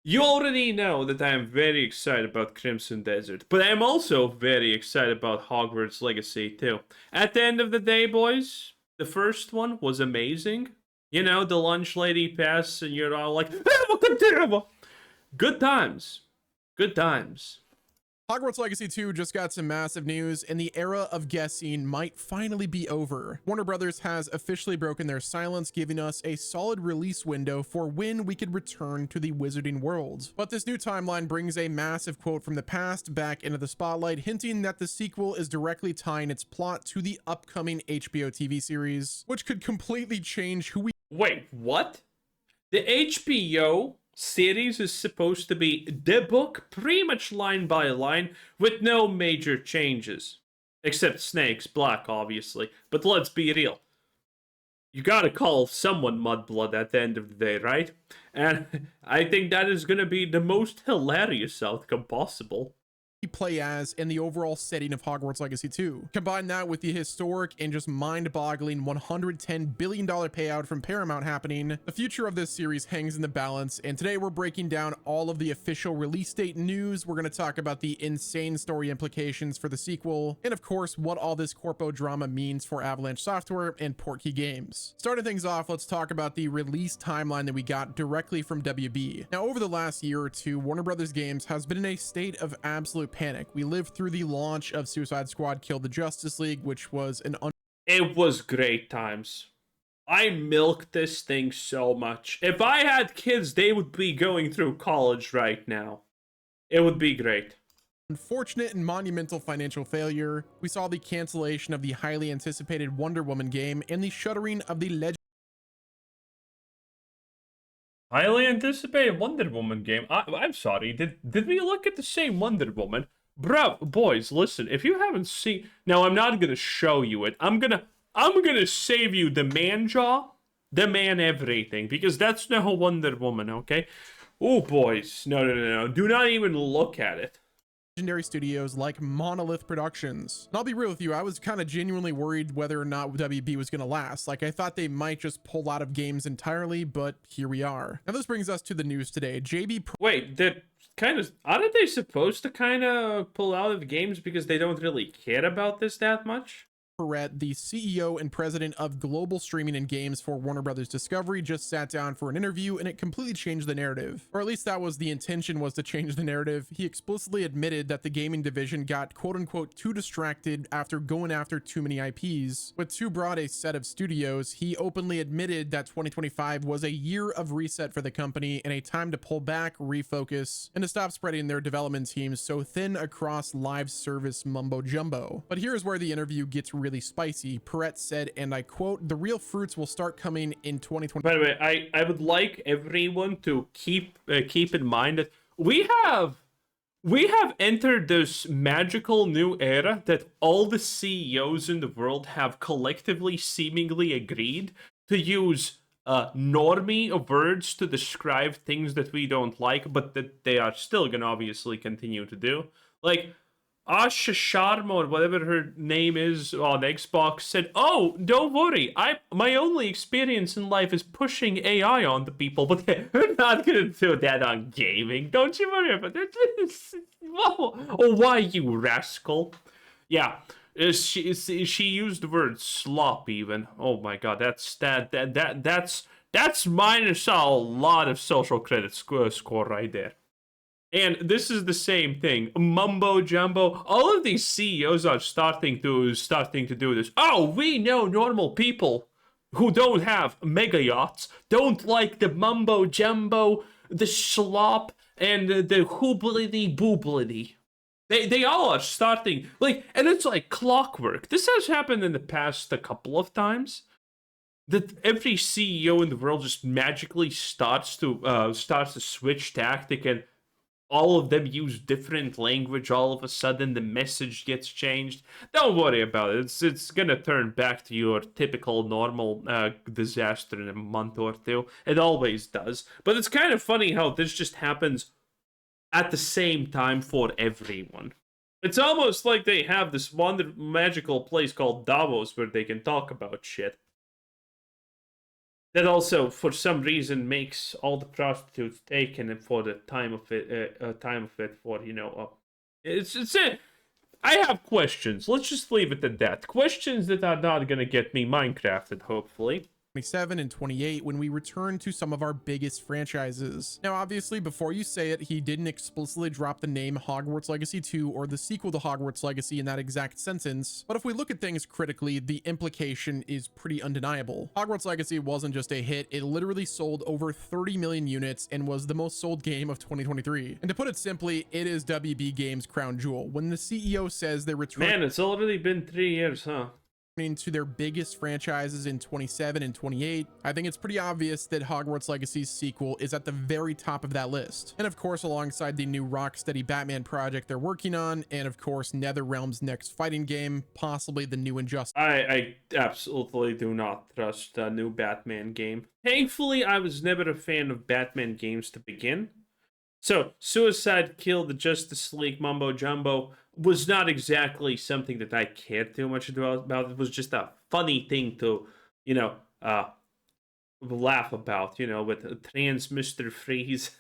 You already know that I am very excited about Crimson Desert, but I am also very excited about Hogwarts Legacy too. At the end of the day, boys, the first one was amazing. You know, the lunch lady pass, and you're all like, good times. Good times. Hogwarts Legacy 2 just got some massive news, and the era of guessing might finally be over. Warner Brothers has officially broken their silence, giving us a solid release window for when we could return to the wizarding world. But this new timeline brings a massive quote from the past back into the spotlight, hinting that the sequel is directly tying its plot to the upcoming HBO TV series, which could completely change who we— Wait, what? The HBO series is supposed to be the book pretty much line by line with no major changes. Except Snake's black, obviously. But let's be real. You gotta call someone Mudblood at the end of the day, right? And I think that is gonna be the most hilarious outcome possible. play as in the overall setting of Hogwarts Legacy 2. Combine that with the historic and just mind-boggling $110 billion payout from Paramount happening, the future of this series hangs in the balance, and today we're breaking down all of the official release date news. We're going to talk about the insane story implications for the sequel, and of course, what all this corpo drama means for Avalanche Software and Portkey Games. Starting things off, let's talk about the release timeline that we got directly from WB. Now, over the last year or two, Warner Brothers Games has been in a state of absolute panic. We lived through the launch of Suicide Squad Kill the Justice League, which was an It was great times. I milked this thing so much. If I had kids, they would be going through college right now. It would be great. unfortunate and monumental financial failure. We saw the cancellation of the highly anticipated Wonder Woman game and the shuttering of the Highly anticipated Wonder Woman game. I'm sorry. Did we look at the same Wonder Woman? Bro, boys, listen. If you haven't seen, now I'm not gonna show you it. I'm gonna save you the man jaw, the man everything, because that's no Wonder Woman. Okay. Oh, boys, no. Do not even look at it. legendary studios like Monolith Productions. And I'll be real with you, I was kind of genuinely worried whether or not WB was going to last. Like, I thought they might just pull out of games entirely, but here we are. Now this brings us to the news today. Wait, that kind of, aren't they supposed to kind of pull out of games because they don't really care about this that much? Perret, the CEO and president of global streaming and games for Warner Brothers Discovery, just sat down for an interview, and it completely changed the narrative. Or at least that was the intention, was to change the narrative. He explicitly admitted that the gaming division got quote-unquote too distracted after going after too many IPs. With too broad a set of studios, he openly admitted that 2025 was a year of reset for the company and a time to pull back, refocus, and to stop spreading their development teams so thin across live service mumbo jumbo. But here's where the interview gets really spicy. Perret said, and I quote, "The real fruits will start coming in 2020." By the way, I would like everyone to keep in mind that we have entered this magical new era that all the CEOs in the world have collectively seemingly agreed to use normie words to describe things that we don't like, but that they are still gonna obviously continue to do. Like, Asha Sharma, or whatever her name is on Xbox, said, "Oh, don't worry. My only experience in life is pushing AI onto people, but we're not gonna do that on gaming. Don't you worry about it." Whoa. Oh, why, you rascal? Yeah, she used the word slop even. Oh my god, that's minus a lot of social credit score right there. And this is the same thing. Mumbo jumbo. All of these CEOs are starting to do this. Oh, we know normal people who don't have mega yachts don't like the mumbo jumbo, the slop, and the hooblity booblity. They all are starting, like, and it's like clockwork. This has happened in the past a couple of times. That every CEO in the world just magically starts to switch tactic, and all of them use different language. All of a sudden the message gets changed. Don't worry about it. It's gonna turn back to your typical normal disaster in a month or two. It always does. But it's kind of funny how this just happens at the same time for everyone. It's almost like they have this one magical place called Davos where they can talk about shit. that also for some reason makes all the prostitutes taken for the time of it for it's it. I have questions. Let's just leave it at that. Questions that are not gonna get me Minecrafted, hopefully. 27 and 28 when we return to some of our biggest franchises. Now, obviously, before you say it, he didn't explicitly drop the name Hogwarts Legacy 2 or the sequel to Hogwarts Legacy in that exact sentence, but if we look at things critically, the implication is pretty undeniable. Hogwarts Legacy wasn't just a hit, it literally sold over 30 million units and was the most sold game of 2023. And to put it simply, it is WB Games' crown jewel. When the CEO says they're returning— Man, it's already been 3 years, huh? to their biggest franchises in 27 and 28, I think it's pretty obvious that Hogwarts Legacy's sequel is at the very top of that list. And of course, alongside the new Rocksteady Batman project they're working on, and of course, NetherRealm's next fighting game, possibly the new Injustice. I absolutely do not trust a new Batman game. Thankfully, I was never a fan of Batman games to begin. So, Suicide Kill, the Justice League mumbo jumbo was not exactly something that I cared too much about. It was just a funny thing to, laugh about, with trans Mr. Freeze.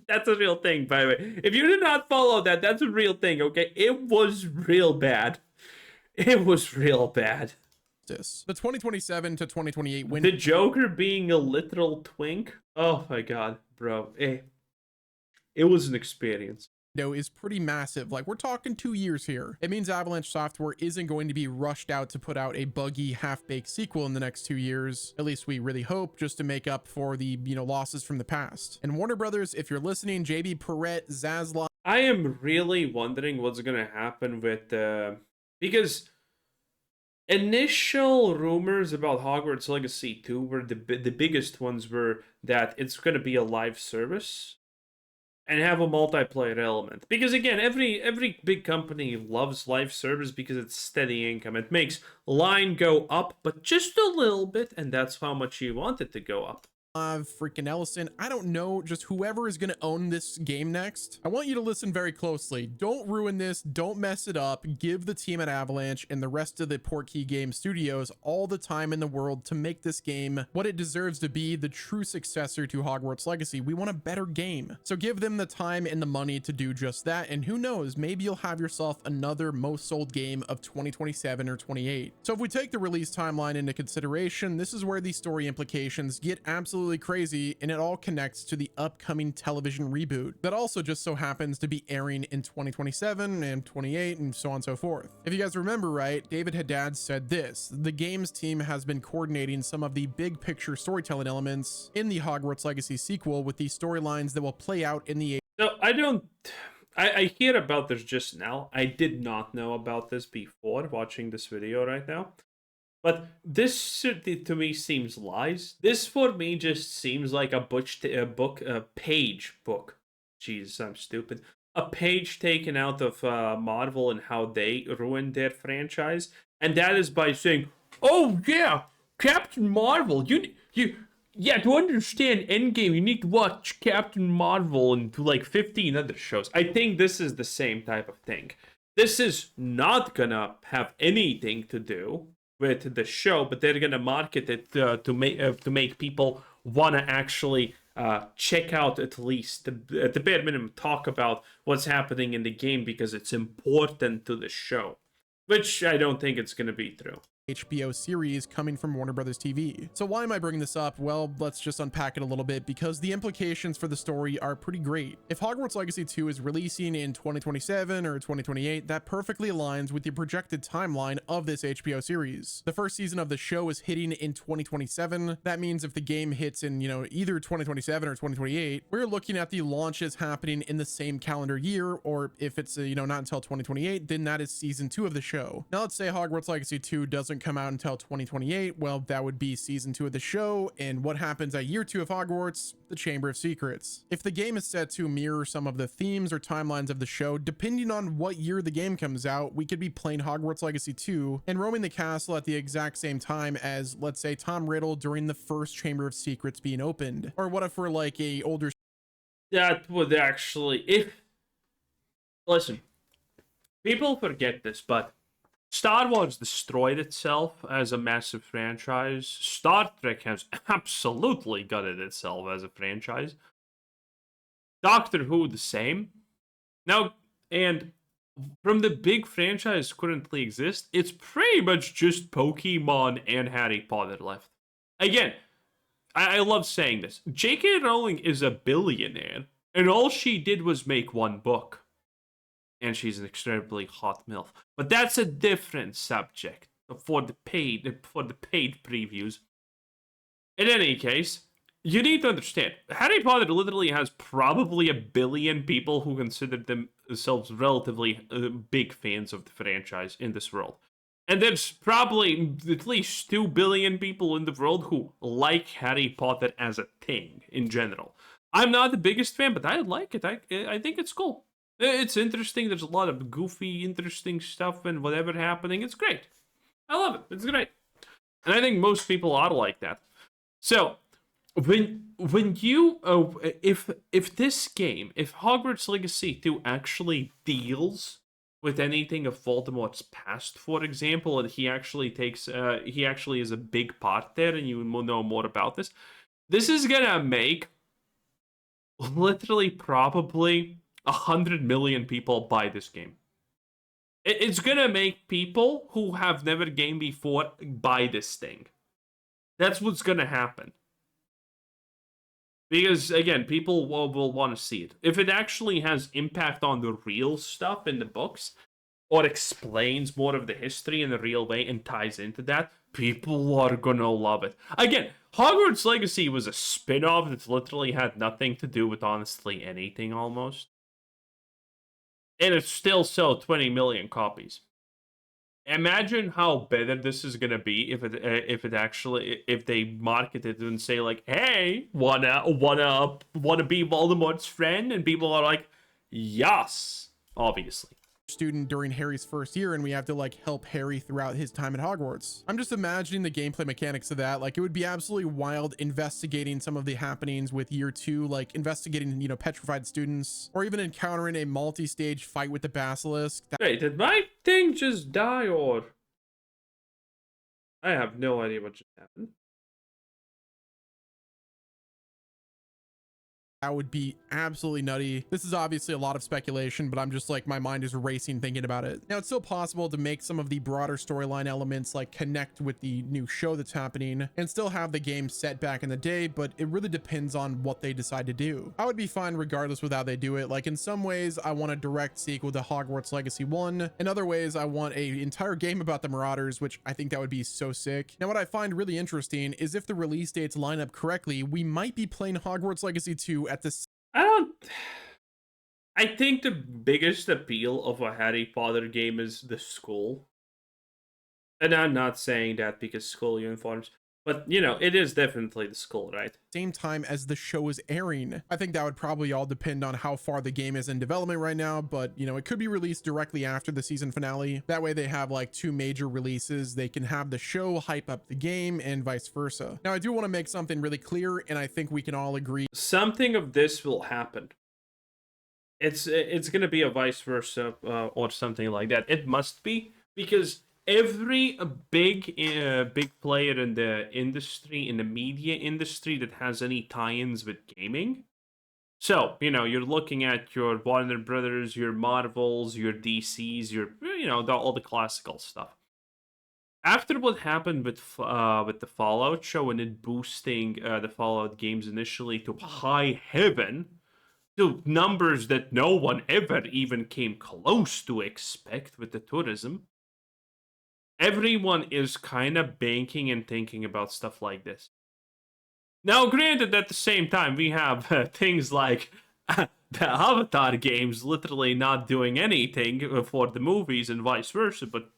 That's a real thing, by the way. If you did not follow that, that's a real thing, okay? It was real bad. It was real bad. The 2027 to 2028 window. The Joker being a literal twink? Oh my god, bro. It was an experience. Is pretty massive. Like, we're talking 2 years here. It means Avalanche Software isn't going to be rushed out to put out a buggy, half-baked sequel in the next 2 years. At least we really hope, just to make up for the, losses from the past. And Warner Brothers, if you're listening, JB Perrette, Zaslav. I am really wondering what's gonna happen with because initial rumors about Hogwarts Legacy 2 were the biggest ones were that it's gonna be a live service and have a multiplayer element. Because again, every big company loves live service because it's steady income. It makes line go up, but just a little bit, and that's how much you want it to go up. Freaking Ellison, I don't know, just whoever is going to own this game next. I want you to listen very closely. Don't ruin this, don't mess it up. Give the team at Avalanche and the rest of the Portkey Game Studios all the time in the world to make this game what it deserves to be, the true successor to Hogwarts Legacy. We want a better game. So give them the time and the money to do just that, and who knows, maybe you'll have yourself another most sold game of 2027 or 28. So if we take the release timeline into consideration, this is where the story implications get absolutely crazy, and it all connects to the upcoming television reboot that also just so happens to be airing in 2027 and 28 and so on and so forth. If you guys remember right, David Haddad said this: the games team has been coordinating some of the big picture storytelling elements in the Hogwarts Legacy sequel with the storylines that will play out in the— So I hear about this just now. I did not know about this before watching this video right now. But this to me seems lies. This for me just seems like a page book. Jesus, I'm stupid. A page taken out of Marvel and how they ruined their franchise, and that is by saying, "Oh yeah, Captain Marvel. Yeah, to understand Endgame, you need to watch Captain Marvel and to like 15 other shows." I think this is the same type of thing. This is not gonna have anything to do with the show, but they're gonna market it to make people wanna actually check out, at least at the bare minimum, talk about what's happening in the game because it's important to the show, which I don't think it's gonna be true. HBO series coming from Warner Brothers TV. So why am I bringing this up? Well, let's just unpack it a little bit because the implications for the story are pretty great. If Hogwarts Legacy 2 is releasing in 2027 or 2028, that perfectly aligns with the projected timeline of this HBO series. The first season of the show is hitting in 2027. That means if the game hits in, either 2027 or 2028, we're looking at the launches happening in the same calendar year, or if it's, not until 2028, then that is season 2 of the show. Now let's say Hogwarts Legacy 2 doesn't come out until 2028. Well, that would be season 2 of the show, and what happens at year 2 of Hogwarts? The Chamber of Secrets. If the game is set to mirror some of the themes or timelines of the show, depending on what year the game comes out, we could be playing Hogwarts Legacy 2 and roaming the castle at the exact same time as, let's say, Tom Riddle during the first Chamber of Secrets being opened. Or what if we're like a older— that would actually, listen, people forget this, but Star Wars destroyed itself as a massive franchise. Star Trek has absolutely gutted itself as a franchise. Doctor Who, the same. Now, and from the big franchise currently exist, it's pretty much just Pokemon and Harry Potter left. Again, I love saying this. J.K. Rowling is a billionaire, and all she did was make one book. And she's an extremely hot MILF. But that's a different subject for the paid previews. In any case, you need to understand, Harry Potter literally has probably 1 billion people who consider themselves relatively big fans of the franchise in this world. And there's probably at least 2 billion people in the world who like Harry Potter as a thing in general. I'm not the biggest fan, but I like it. I think it's cool. It's interesting. There's a lot of goofy, interesting stuff and whatever happening. It's great. I love it. It's great. And I think most people are like that. So, when you if this game, if Hogwarts Legacy 2 actually deals with anything of Voldemort's past, for example, and he actually is a big part there, and you will know more about this, this is gonna make literally probably 100 million people buy this game. It's gonna make people who have never gamed before buy this thing. That's what's gonna happen. Because, again, people will want to see it. If it actually has impact on the real stuff in the books, or explains more of the history in a real way and ties into that, people are gonna love it. Again, Hogwarts Legacy was a spin-off that literally had nothing to do with, honestly, anything almost. And it still sold 20 million copies. Imagine how better this is gonna be if they market it and say like, "Hey, wanna be Voldemort's friend?" And people are like, "Yes," obviously. Student during Harry's first year, and we have to like help Harry throughout his time at Hogwarts. I'm just imagining the gameplay mechanics of that. Like, it would be absolutely wild investigating some of the happenings with year 2, like investigating, petrified students, or even encountering a multi-stage fight with the basilisk. Wait, did my thing just die, or I have no idea what just happened. That would be absolutely nutty. This is obviously a lot of speculation, but I'm just like, my mind is racing thinking about it. Now, it's still possible to make some of the broader storyline elements like connect with the new show that's happening and still have the game set back in the day, but it really depends on what they decide to do. I would be fine regardless with how they do it. Like, in some ways, I want a direct sequel to Hogwarts Legacy 1. In other ways, I want an entire game about the Marauders, which I think that would be so sick. Now, what I find really interesting is if the release dates line up correctly, we might be playing Hogwarts Legacy 2 at this. I think the biggest appeal of a Harry Potter game is the school. And I'm not saying that because school uniforms, but it is definitely the school, right? Same time as the show is airing. I think that would probably all depend on how far the game is in development right now, but it could be released directly after the season finale. That way they have like 2 major releases. They can have the show hype up the game and vice versa. Now, I do want to make something really clear, and I think we can all agree something of this will happen. It's gonna be a vice versa or something like that. It must be, because every big player in the industry, in the media industry, that has any tie-ins with gaming. So, you're looking at your Warner Brothers, your Marvels, your DCs, your all the classical stuff. After what happened with the Fallout show and it boosting the Fallout games initially to high heaven, to numbers that no one ever even came close to expect with the tourism, everyone is kind of banking and thinking about stuff like this. Now, granted, at the same time, we have things like the Avatar games literally not doing anything for the movies and vice versa, but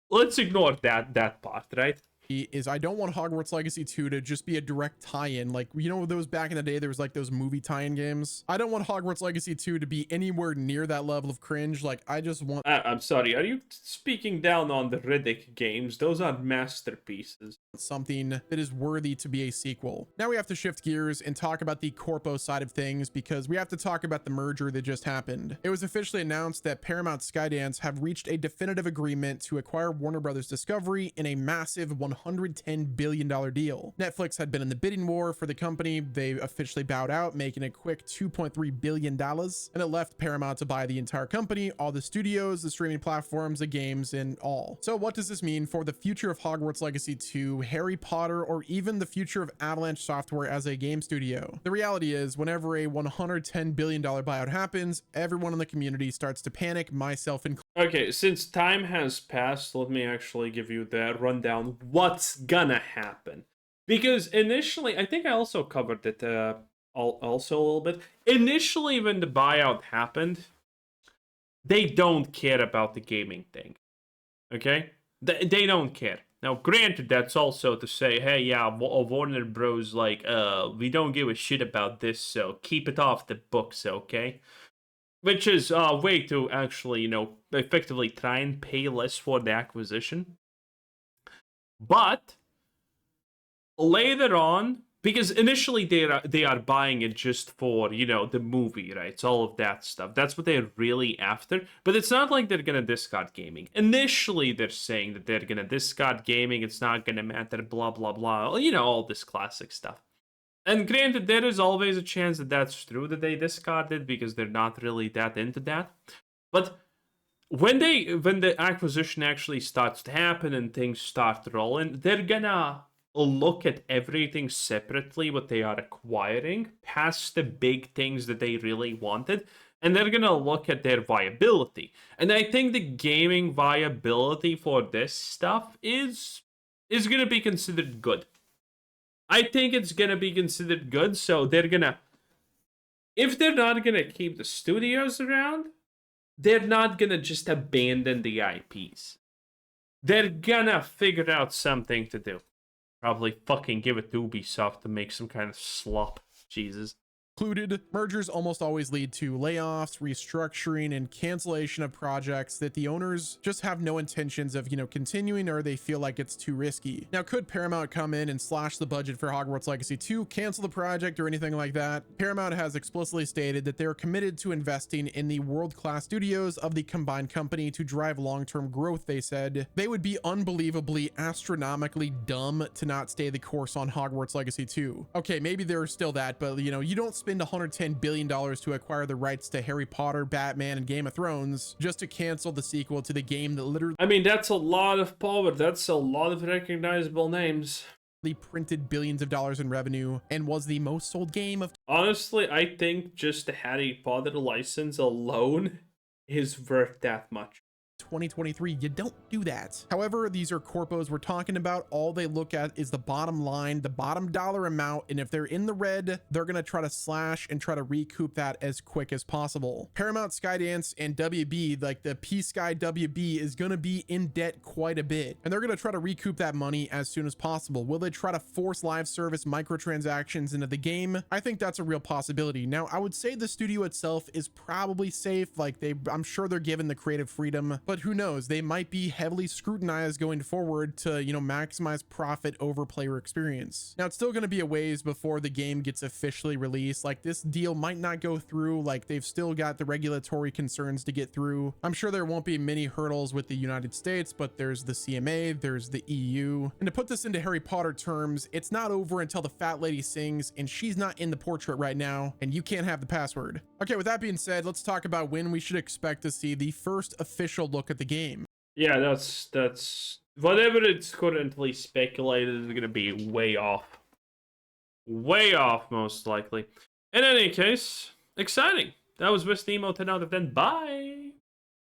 let's ignore that part, right? is I don't want Hogwarts Legacy 2 to just be a direct tie-in. Like, you know, those back in the day, there was like those movie tie-in games. I don't want Hogwarts Legacy 2 to be anywhere near that level of cringe. Like, I just want I'm sorry, are you speaking down on the Riddick games? Those are masterpieces. something that is worthy to be a sequel. Now we have to shift gears and talk about the corpo side of things, because we have to talk about the merger that just happened. It was officially announced that Paramount Skydance have reached a definitive agreement to acquire Warner Brothers Discovery in a massive $110 billion deal. Netflix had been in the bidding war for the company. They officially bowed out, making a quick $2.3 billion, and it left Paramount to buy the entire company, all the studios, the streaming platforms, the games, and all. So what does this mean for the future of Hogwarts Legacy 2, Harry Potter, or even the future of Avalanche Software as a game studio? The reality is, whenever a $110 billion buyout happens, everyone in the community starts to panic, myself included. Okay, since time has passed, let me actually give you the rundown. What's gonna happen? Because initially, I think I also covered it also a little bit. Initially, when the buyout happened, they don't care about the gaming thing. Okay? They don't care. Now, granted, that's also to say, hey, yeah, Warner Bros. Like, we don't give a shit about this, so keep it off the books, okay? Which is a way to actually, you know, effectively try and pay less for the acquisition. But later on, because initially they are buying it just for, you know, the movie rights, all of that stuff. That's what they're really after. But it's not like they're gonna discard gaming. Initially, they're saying that they're gonna discard gaming. It's not gonna matter. Blah blah blah. You know, all this classic stuff. And granted, there is always a chance that that's true, that they discarded, because they're not really that into that. But when the acquisition actually starts to happen and things start rolling, they're gonna look at everything separately, what they are acquiring, past the big things that they really wanted, and they're gonna look at their viability. And I think the gaming viability for this stuff is gonna be considered good. I think it's gonna be considered good, so they're gonna... If they're not gonna keep the studios around, they're not gonna just abandon the IPs. They're gonna figure out something to do. Probably fucking give it to Ubisoft to make some kind of slop. Jesus. Mergers almost always lead to layoffs, restructuring, and cancellation of projects that the owners just have no intentions of, you know, continuing, or they feel like it's too risky. Now, could Paramount come in and slash the budget for Hogwarts Legacy 2, cancel the project, or anything like that? Paramount has explicitly stated that they're committed to investing in the world-class studios of the combined company to drive long-term growth. They said they would be unbelievably, astronomically dumb to not stay the course on Hogwarts Legacy 2. Okay, maybe there's still that, but, you know, you don't spend $110 billion to acquire the rights to Harry Potter, Batman, and Game of Thrones just to cancel the sequel to the game that literally... I mean, that's a lot of power. That's a lot of recognizable names. Printed billions of dollars in revenue and was the most sold game of... Honestly, I think just the Harry Potter license alone is worth that much. 2023. You don't do that. However, these are corpos we're talking about. All they look at is the bottom line, the bottom dollar amount, and if they're in the red, they're gonna try to slash and try to recoup that as quick as possible. Paramount Skydance and WB, like the P-Sky WB, is gonna be in debt quite a bit, and they're gonna try to recoup that money as soon as possible. Will they try to force live service microtransactions into the game? I think that's a real possibility. Now, I would say the studio itself is probably safe. Like, I'm sure they're given the creative freedom, but who knows? They might be heavily scrutinized going forward to, you know, maximize profit over player experience. Now, it's still going to be a ways before the game gets officially released. Like, this deal might not go through. Like, they've still got the regulatory concerns to get through. I'm sure there won't be many hurdles with the United States, but there's the CMA, there's the EU. And to put this into Harry Potter terms, it's not over until the fat lady sings, and she's not in the portrait right now, and you can't have the password. Okay, with that being said, let's talk about when we should expect to see the first official look at the game. Yeah, that's whatever it's currently speculated is going to be way off. Way off, most likely. In any case, exciting. That was West Emo 10 out of 10. Bye!